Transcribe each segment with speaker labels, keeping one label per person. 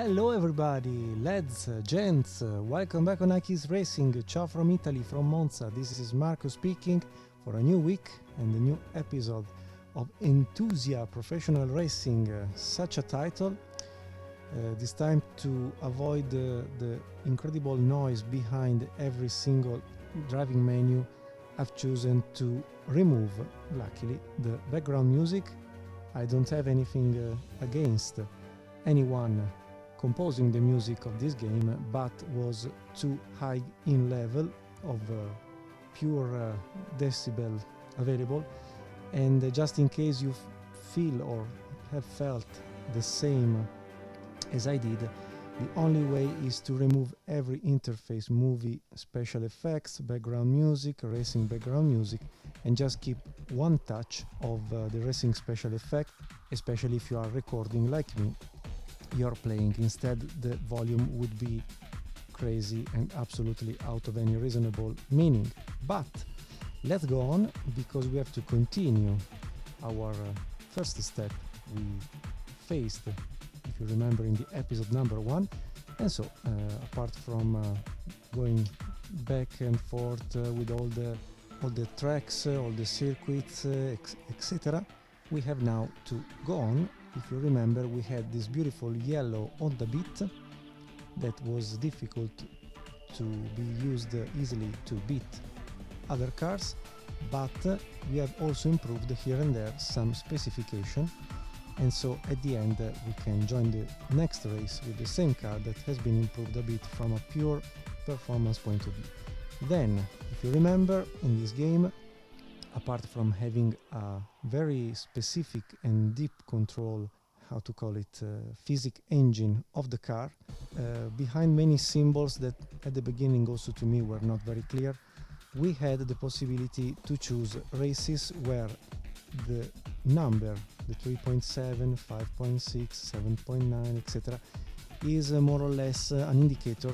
Speaker 1: Hello everybody, lads, gents, welcome back on iKeysRacing. Ciao from Italy, from Monza. This is Marco speaking for a new week and a new episode of Enthusia Professional Racing. Such a title. This time, to avoid the incredible noise behind every single driving menu, I've chosen to remove, luckily, the background music. I don't have anything against anyone composing the music of this game, but was too high in level of pure decibel available, and just in case you feel or have felt the same as I did, the only way is to remove every interface, movie, special effects, background music, racing background music, and just keep one touch of the racing special effect, especially if you are recording like me. You're playing. Instead, the volume would be crazy and absolutely out of any reasonable meaning. But let's go on, because we have to continue our first step we faced, if you remember, in the episode number 1. And so, apart from going back and forth with all the tracks, all the circuits, etc., we have now to go on. If you remember, we had this beautiful yellow Honda Beat that was difficult to be used easily to beat other cars, but we have also improved here and there some specification, and so at the end we can join the next race with the same car that has been improved a bit from a pure performance point of view. Then, if you remember, in this game, apart from having a very specific and deep control, how to call it, physics engine of the car, behind many symbols that at the beginning also to me were not very clear, we had the possibility to choose races where the number, the 3.7, 5.6, 7.9, etc., is more or less an indicator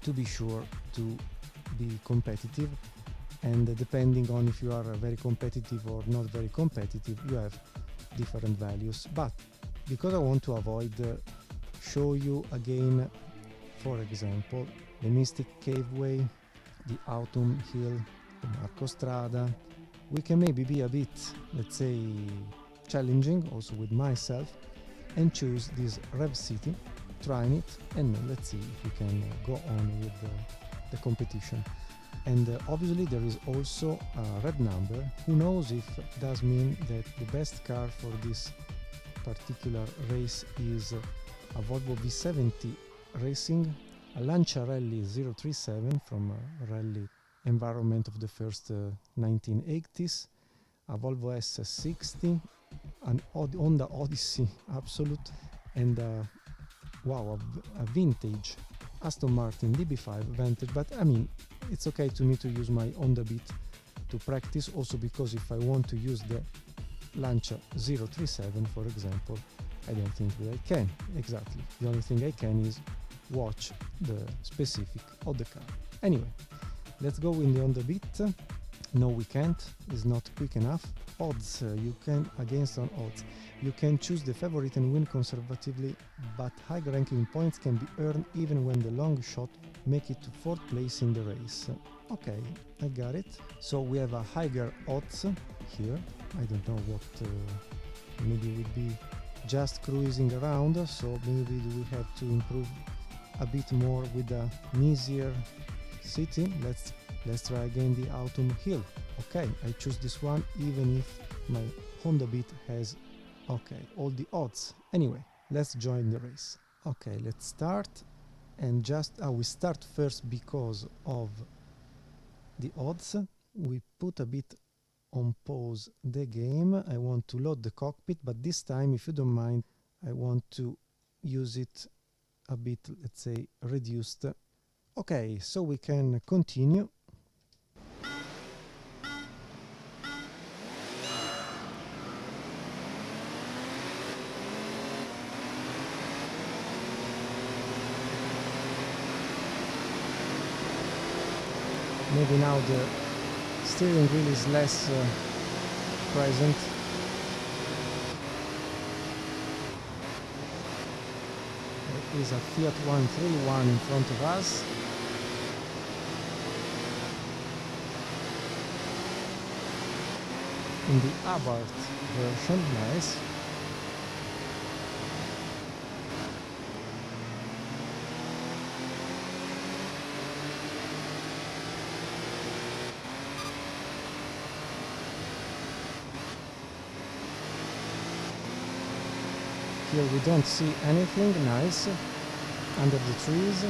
Speaker 1: to be sure to be competitive. And depending on if you are very competitive or not very competitive, you have different values. But because I want to avoid show you again, for example, the Mystic Caveway, the Autumn Hill, the Marco Strada, we can maybe be a bit, let's say, challenging also with myself and choose this Rev City, trying it, and let's see if we can go on with the competition. And obviously there is also a red number. Who knows if it does mean that the best car for this particular race is a Volvo V70 Racing, a Lancia Rally 037 from a rally environment of the first 1980s, a Volvo S60, an Honda Odyssey Absolute, and wow, a vintage Aston Martin DB5 Vantage. But I mean, it's okay to me to use my Honda Beat to practice, also because if I want to use the Lancia 037, for example, I don't think that I can. Exactly. The only thing I can is watch the specific of the car. Anyway, let's go in the Honda Beat. No, we can't. It's not quick enough. Odds. You can, against on odds, you can choose the favorite and win conservatively, but high ranking points can be earned even when the long shot make it to 4th place in the race. Okay, I got it. So we have a higher odds here. I don't know what, maybe we'll be just cruising around, so maybe we have to improve a bit more with an easier city. Let's try again the Autumn Hill. Okay, I choose this one even if my Honda Beat has, okay, all the odds. Anyway, let's join the race. Okay, let's start. And just we start first because of the odds. We put a bit on pause the game. I want to load the cockpit, but this time, if you don't mind, I want to use it a bit, let's say, reduced. Okay, so we can continue. Maybe now the steering wheel is less present. is a Fiat 131 in front of us. In the Abarth version, nice. Here we don't see anything, nice, under the trees.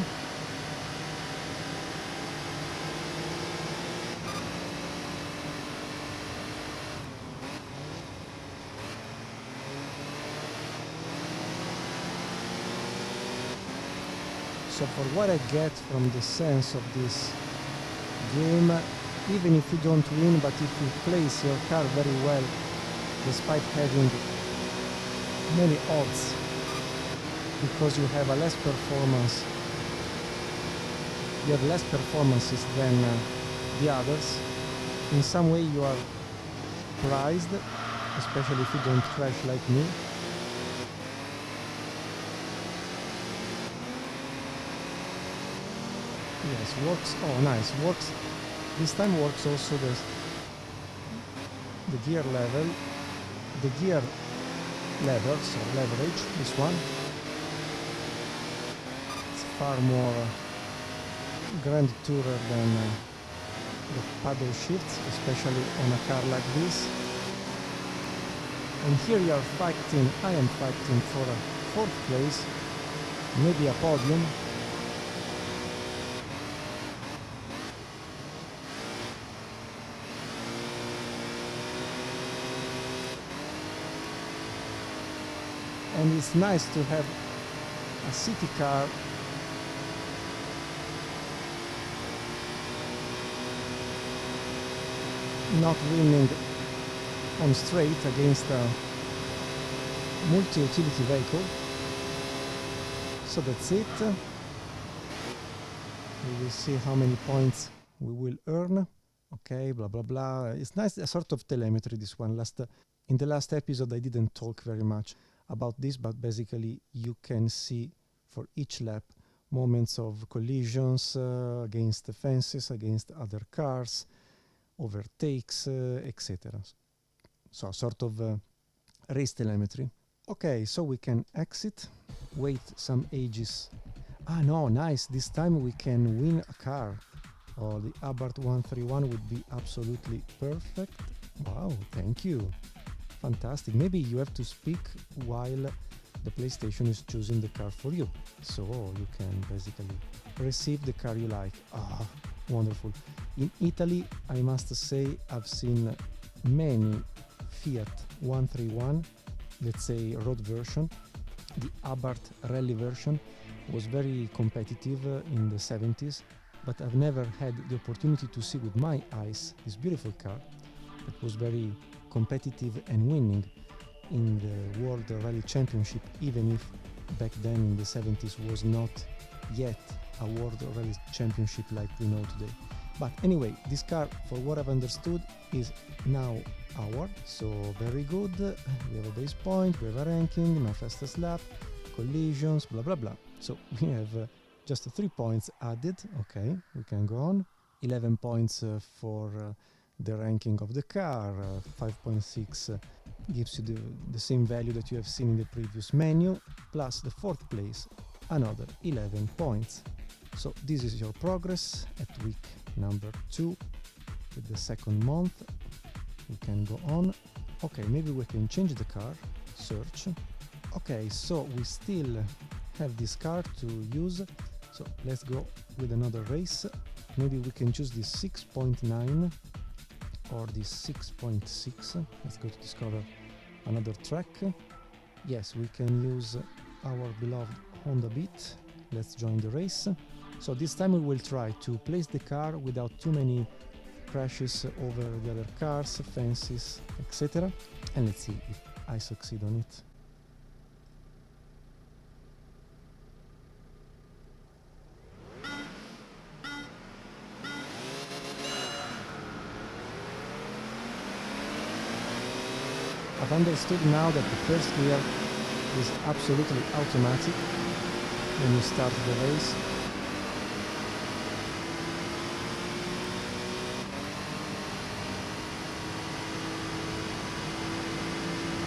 Speaker 1: So for what I get from the sense of this game, even if you don't win, but if you place your car very well, despite having many odds, because you have a less performance, you have less performances than the others, in some way you are prized, especially if you don't crash like me. Yes, works. Oh, nice. Works. This time works also the gear level, the gear levers or leverage. This one. It's far more grand tourer than the paddle shifts, especially on a car like this. And here you are fighting. I am fighting for a 4th place, maybe a podium. And it's nice to have a city car not winning on straight against a multi-utility vehicle. So that's it. We will see how many points we will earn. Okay, blah blah blah. It's nice, a sort of telemetry, this one. In the last episode I didn't talk very much about this, but basically you can see for each lap moments of collisions against the fences, against other cars, overtakes, etc. So sort of race telemetry. Okay, so we can exit, wait some ages. Ah no, nice, this time we can win a car. Oh, the Abarth 131 would be absolutely perfect. Wow, thank you. Fantastic. Maybe you have to speak while the PlayStation is choosing the car for you. So you can basically receive the car you like. Ah, wonderful. In Italy, I must say, I've seen many Fiat 131, let's say road version. The Abarth rally version was very competitive in the 70s, but I've never had the opportunity to see with my eyes this beautiful car that was very competitive and winning in the World Rally Championship, even if back then in the 70s was not yet a World Rally Championship like we know today. But anyway, this car, for what I've understood, is now our, so very good. We have a base point, we have a ranking, my fastest lap, collisions, blah blah blah. So we have just 3 points added. Okay, we can go on. 11 points for the ranking of the car, 5.6 gives you the same value that you have seen in the previous menu, plus the 4th place, another 11 points. So this is your progress at week number 2 with the 2nd month. We can go on. Okay, maybe we can change the car, search. Okay, so we still have this car to use, so let's go with another race. Maybe we can choose this 6.9 or this 6.6. Let's go to discover another track. Yes, we can use our beloved Honda Beat. Let's join the race. So this time we will try to place the car without too many crashes over the other cars, fences, etc. And let's see if I succeed on it. I've understood now that the first gear is absolutely automatic. when you start the race.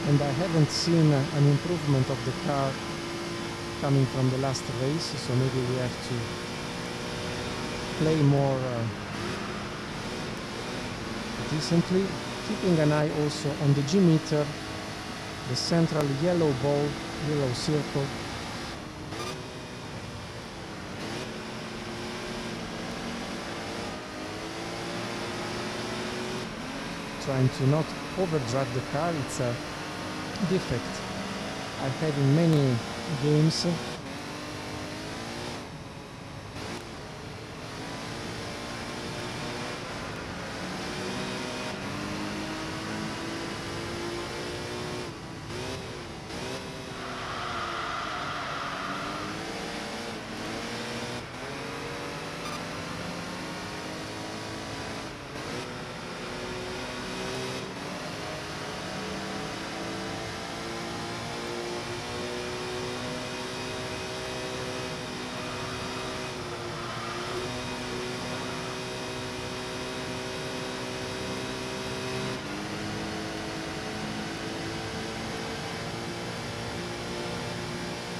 Speaker 1: And I haven't seen an improvement of the car coming from the last race, so maybe we have to play more decently, keeping an eye also on the G meter, the central yellow ball, yellow circle. Trying to not overdrive the car, it's a defect I have in many games.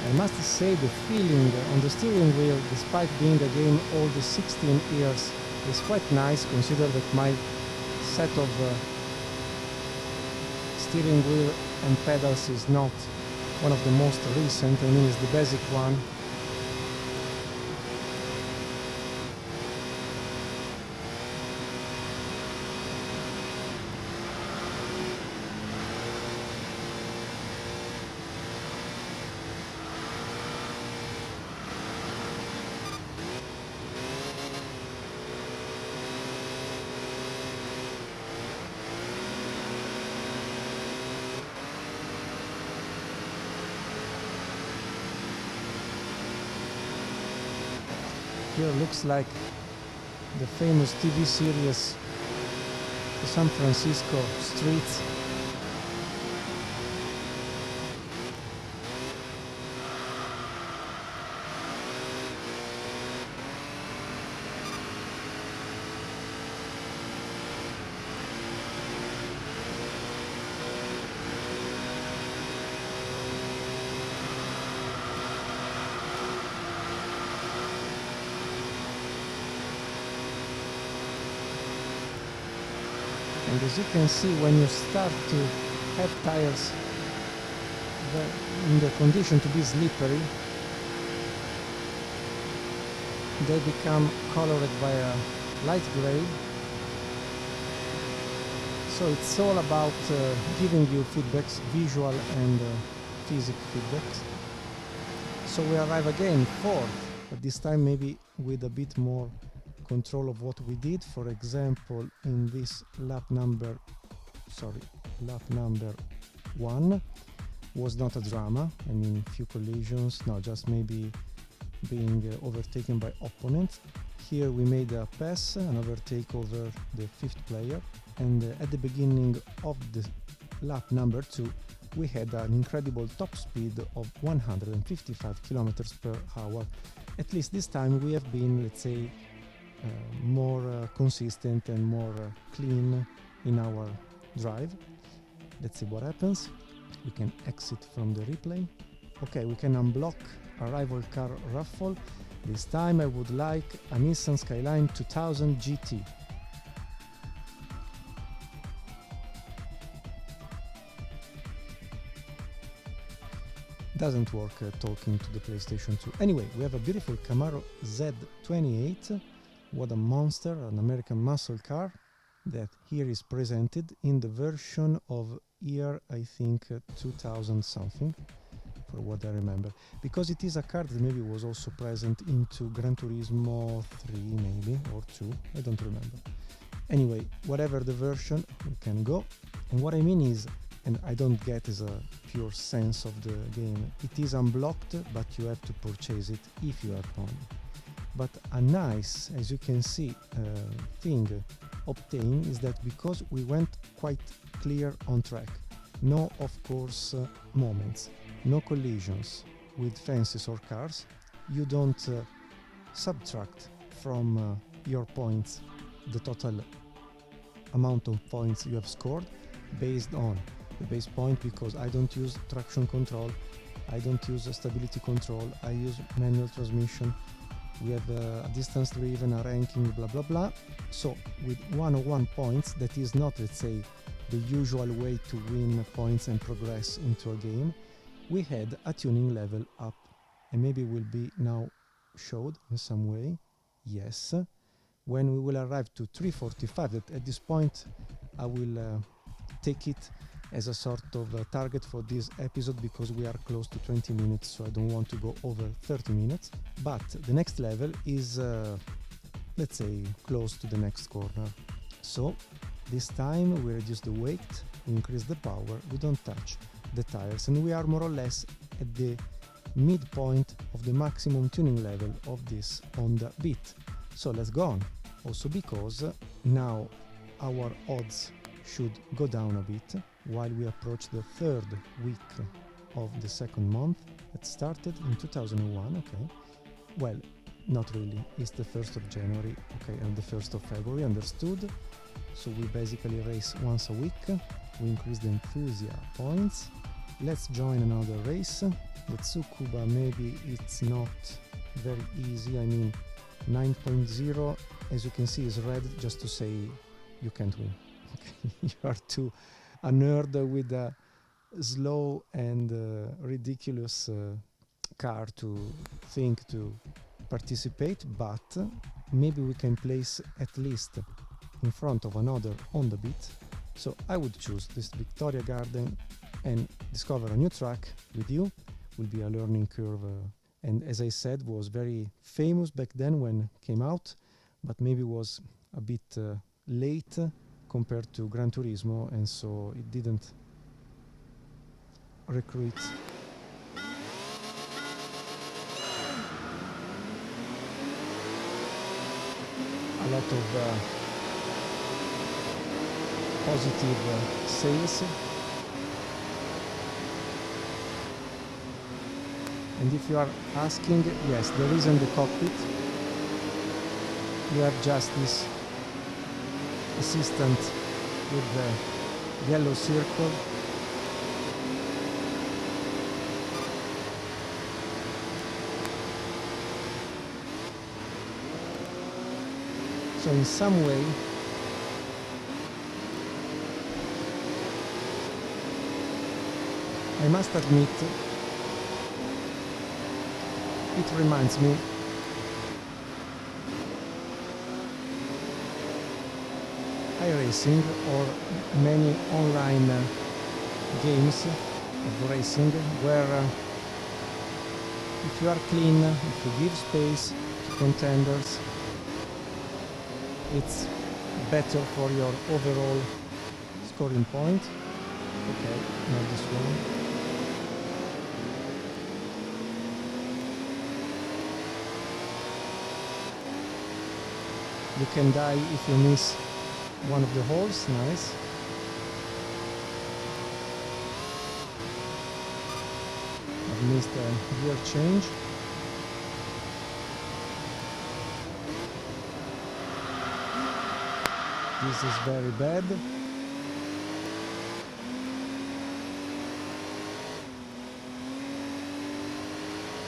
Speaker 1: I must say the feeling on the steering wheel, despite being a game old 16 years, is quite nice, considering that my set of steering wheel and pedals is not one of the most recent. I mean, it's the basic one. Here looks like the famous TV series, the San Francisco streets. And as you can see, when you start to have tires in the condition to be slippery, they become colored by a light gray. So it's all about giving you feedbacks, visual and physical feedbacks. So we arrive again fourth, but this time maybe with a bit more control of what we did. For example, in this lap number 1 was not a drama. I mean, few collisions, no, just maybe being overtaken by opponents. Here we made a pass, an overtake over the fifth player, and at the beginning of the lap number 2 we had an incredible top speed of 155 kilometers per hour. At least this time we have been, let's say, more consistent and more clean in our drive. Let's see what happens. We can exit from the replay. Okay, we can unblock a rival car raffle. This time I would like a Nissan Skyline 2000 GT. Doesn't work talking to the PlayStation 2. Anyway, we have a beautiful Camaro Z28. What a monster, an American muscle car that here is presented in the version of year, I think, 2000 something, for what I remember. Because it is a car that maybe was also present into Gran Turismo 3 maybe, or 2, I don't remember. Anyway, whatever the version, we can go. And what I mean is, and I don't get is a pure sense of the game, it is unblocked, but you have to purchase it if you have money. But a nice, as you can see, thing obtained is that because we went quite clear on track, no of course moments, no collisions with fences or cars, you don't subtract from your points the total amount of points you have scored based on the base point, because I don't use traction control, I don't use stability control, I use manual transmission, we have a distance driven, a ranking, blah blah blah. So with 101 points, that is not, let's say, the usual way to win points and progress into a game, we had a tuning level up, and maybe will be now showed in some way. Yes, when we will arrive to 345, that at this point I will take it as a sort of target for this episode, because we are close to 20 minutes, so I don't want to go over 30 minutes. But the next level is, let's say, close to the next corner. So this time we reduce the weight, we increase the power, we don't touch the tires, and we are more or less at the midpoint of the maximum tuning level of this Honda Beat. So let's go on. Also because now our odds should go down a bit while we approach the third week of the second month. It started in 2001, okay. Well, not really, it's the 1st of January, okay, and the 1st of February, understood. So we basically race once a week, we increase the Enthusia points. Let's join another race. The Tsukuba, maybe it's not very easy, I mean 9.0, as you can see, is red, just to say you can't win. Okay. You are too a nerd with a slow and ridiculous car to think to participate, but maybe we can place at least in front of another on the beat. So I would choose this Victoria Garden and discover a new track with you. Will be a learning curve, and as I said, was very famous back then when it came out, but maybe was a bit late compared to Gran Turismo, and so it didn't recruit a lot of positive sales. And if you are asking, yes, there is in the cockpit, you have just this assistant with the yellow circle. So in some way I must admit it reminds me iRacing or many online games of racing, where if you are clean, if you give space to contenders, it's better for your overall scoring point. Okay, not this one. You can die if you miss one of the holes, nice. I've missed a gear change. This is very bad.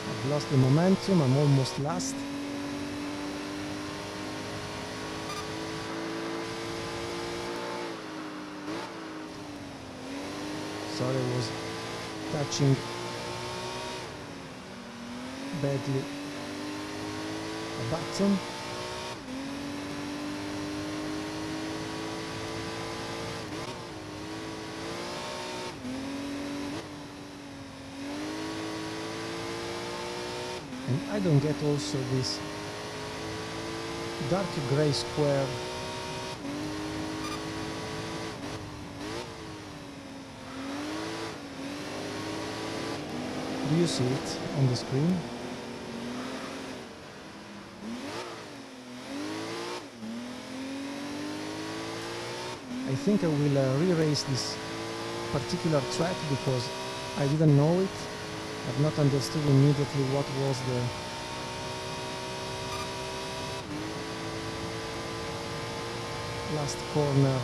Speaker 1: I've lost the momentum, I'm almost last. Sorry, I was touching badly a button. And I don't get also this dark gray square . Do you see it on the screen? I think I will re-race this particular track because I didn't know it. I've not understood immediately what was the last corner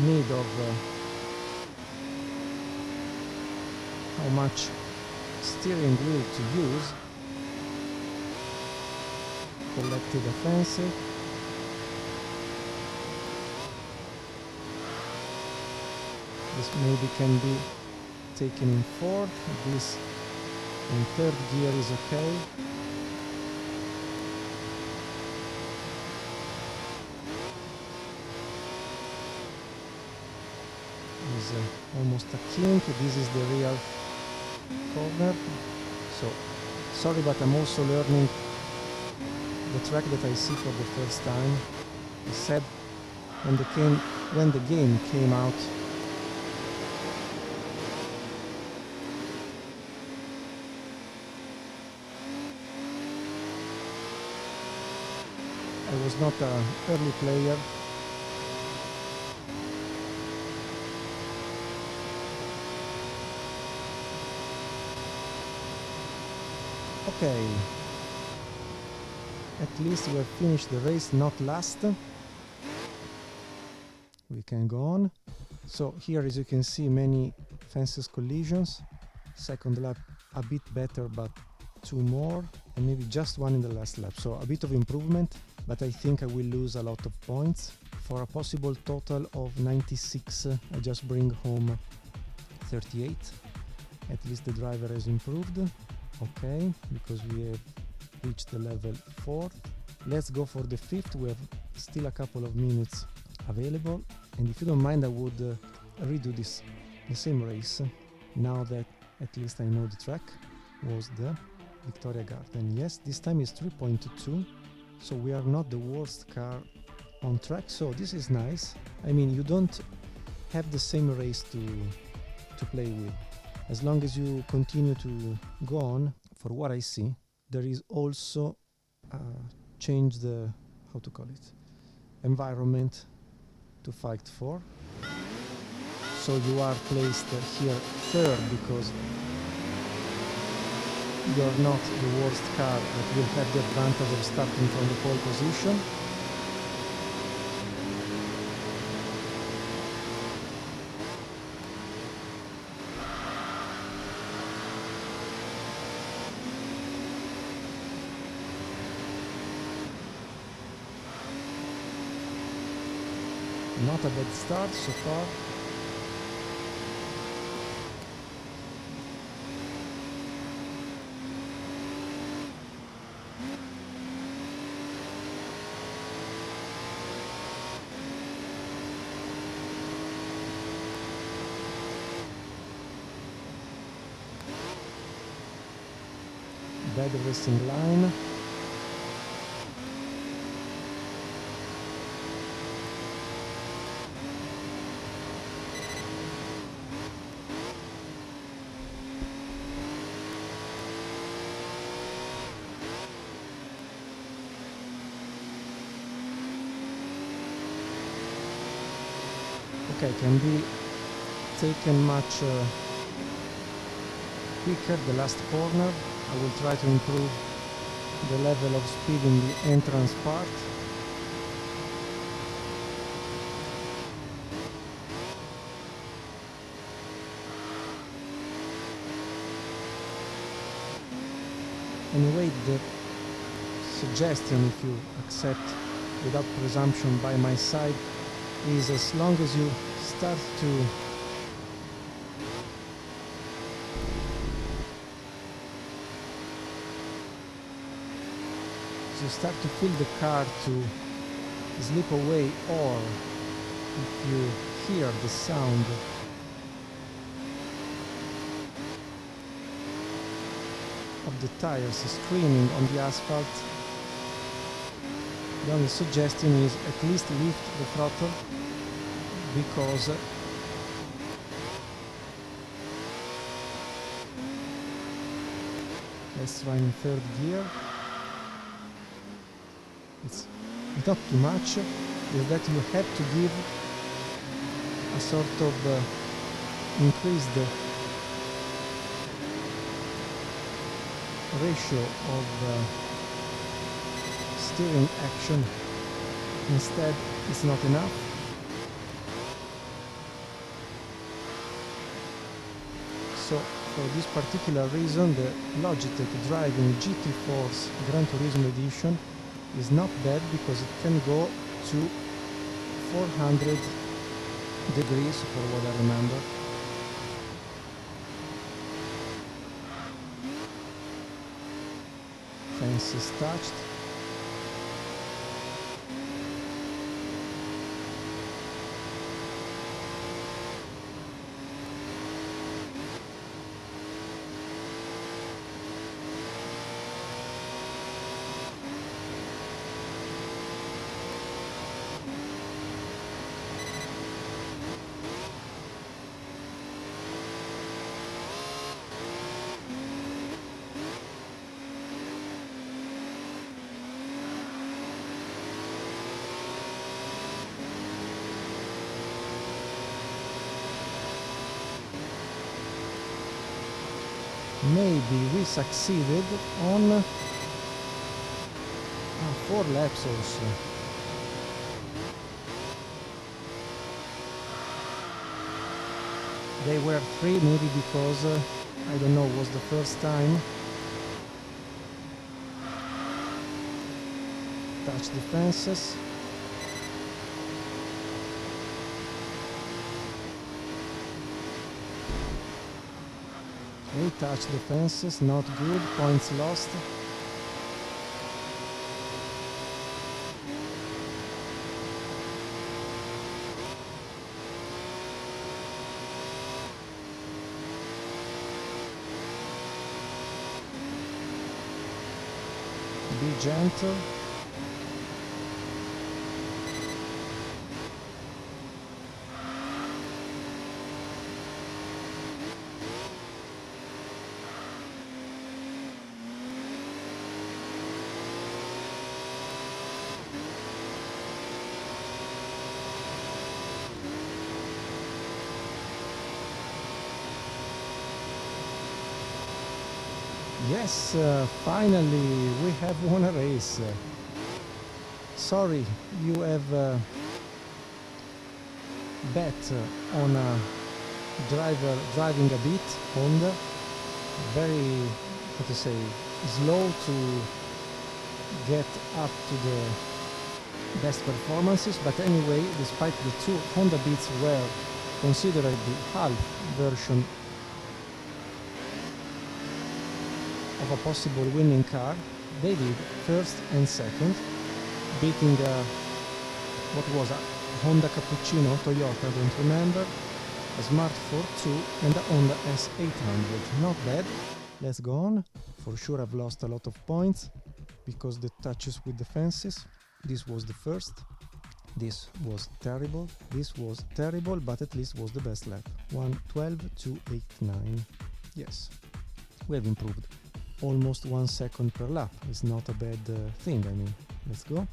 Speaker 1: need of how much steering wheel to use. Collected offensive. This maybe can be taken in fourth. This in third gear is okay. Is almost a kink. This is the real corner. So sorry, but I'm also learning the track that I see for the first time. I said when the game came out, I was not an early player. Okay. At least we have finished the race, not last. We can go on. So here, as you can see, many fences collisions. Second lap a bit better, but two more, and maybe just one in the last lap. So a bit of improvement, but I think I will lose a lot of points. For a possible total of 96, I just bring home 38. At least the driver has improved. Okay, because we have reached the level 4. Let's go for the 5th. We have still a couple of minutes available, and if you don't mind, I would redo the same race now that at least I know the track. Was the Victoria Garden. Yes, this time is 3.2, so we are not the worst car on track, so this is nice. I mean, you don't have the same race to play with. As long as you continue to go on, for what I see, there is also change the, how to call it, environment to fight for. So you are placed here third because you're not the worst car that will have the advantage of starting from the pole position. Not a bad start so far. Bad racing line. Okay, can be taken much quicker the last corner. I will try to improve the level of speed in the entrance part. Anyway, the suggestion, if you accept without presumption by my side, is as long as you start to feel the car to slip away, or if you hear the sound of the tires screaming on the asphalt, the only suggestion is at least lift the throttle, because let's try in third gear. It's not too much, is that you have to give a sort of increased ratio of steering action. Instead, it's not enough. So, for this particular reason, the Logitech driving GT Force Gran Turismo edition is not bad, because it can go to 400 degrees, for what I remember. Fence is touched. Maybe we succeeded on 4 laps also. They were 3, maybe because I don't know, was the first time. Touch the fences. We touch the fences, not good, points lost. Be gentle. Yes, finally we have won a race. Sorry, you have bet on a driver driving a bit, Honda, very, how to say, slow to get up to the best performances, but anyway, despite the 2 Honda Beats were considered the half version of a possible winning car, they did first and second, beating what was a Honda Cappuccino Toyota, I don't remember, a Smart 4.2 and a Honda S800. Not bad. Let's go on. For sure I've lost a lot of points because the touches with the fences. This was the first. This was terrible. This was terrible, but at least was the best lap. 1:12.289. Yes, we have improved. Almost 1 second per lap is not a bad thing. I mean, let's go.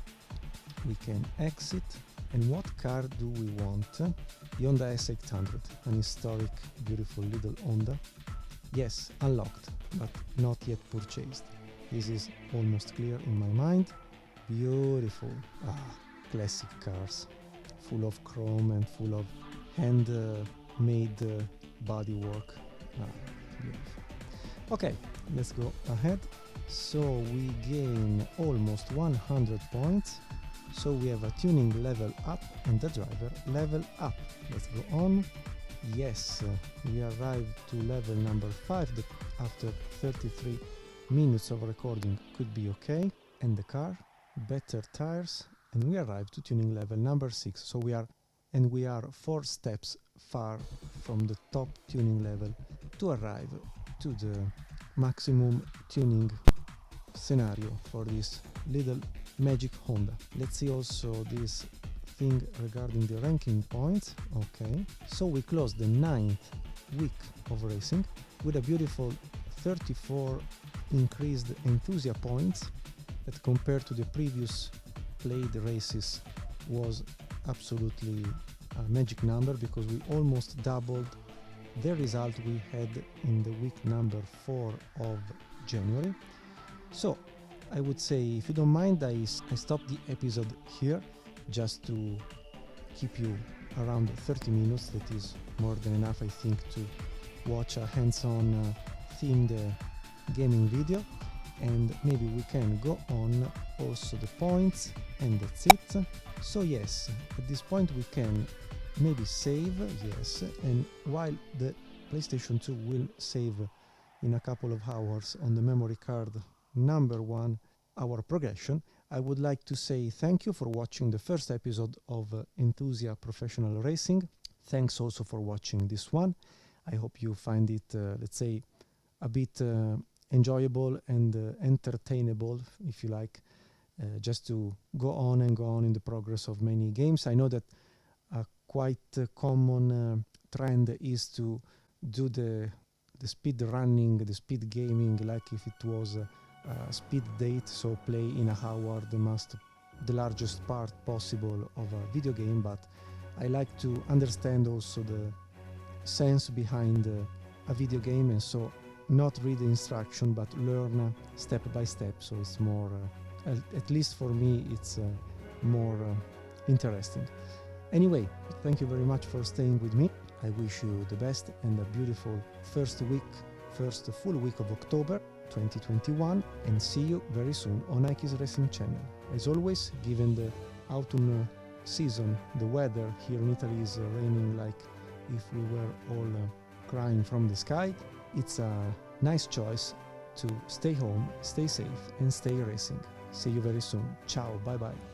Speaker 1: We can exit. And what car do we want? The Honda S800, an historic, beautiful little Honda. Yes, unlocked, but not yet purchased. This is almost clear in my mind. Beautiful. Classic cars, full of chrome and full of hand-made bodywork. Beautiful. Okay, let's go ahead. So we gain almost 100 points. So we have a tuning level up and a driver level up. Let's go on. Yes, we arrived to level number 5 that after 33 minutes of recording could be okay. And the car, better tires, and we arrived to tuning level number 6. So we are 4 steps far from the top tuning level to arrive to the maximum tuning scenario for this little magic Honda. Let's see also this thing regarding the ranking points. Okay, so we closed the 9th week of racing with a beautiful 34 increased Enthusia points that compared to the previous played races was absolutely a magic number, because we almost doubled the result we had in the week number 4 of January. So I would say, if you don't mind, I stop the episode here just to keep you around 30 minutes. That is more than enough, I think, to watch a hands-on themed gaming video, and maybe we can go on also the points, and that's it. So yes, at this point we can maybe save, yes, and while the PlayStation 2 will save in a couple of hours on the memory card number 1 our progression, I would like to say thank you for watching the first episode of Enthusia Professional Racing. Thanks also for watching this one. I hope you find it, let's say, a bit enjoyable and entertainable, if you like, just to go on and go on in the progress of many games. I know that a quite common trend is to do the speed running, the speed gaming, like if it was a speed date, so play in a hour the largest part possible of a video game, but I like to understand also the sense behind a video game, and so not read the instruction but learn step by step, so it's more at least for me it's more interesting. Anyway, thank you very much for staying with me. I wish you the best and a beautiful first full week of October 2021, and see you very soon on iKeysRacing channel. As always, given the autumn season, the weather here in Italy is raining like if we were all crying from the sky. It's a nice choice to stay home, stay safe, and stay racing. See you very soon. Ciao, bye bye.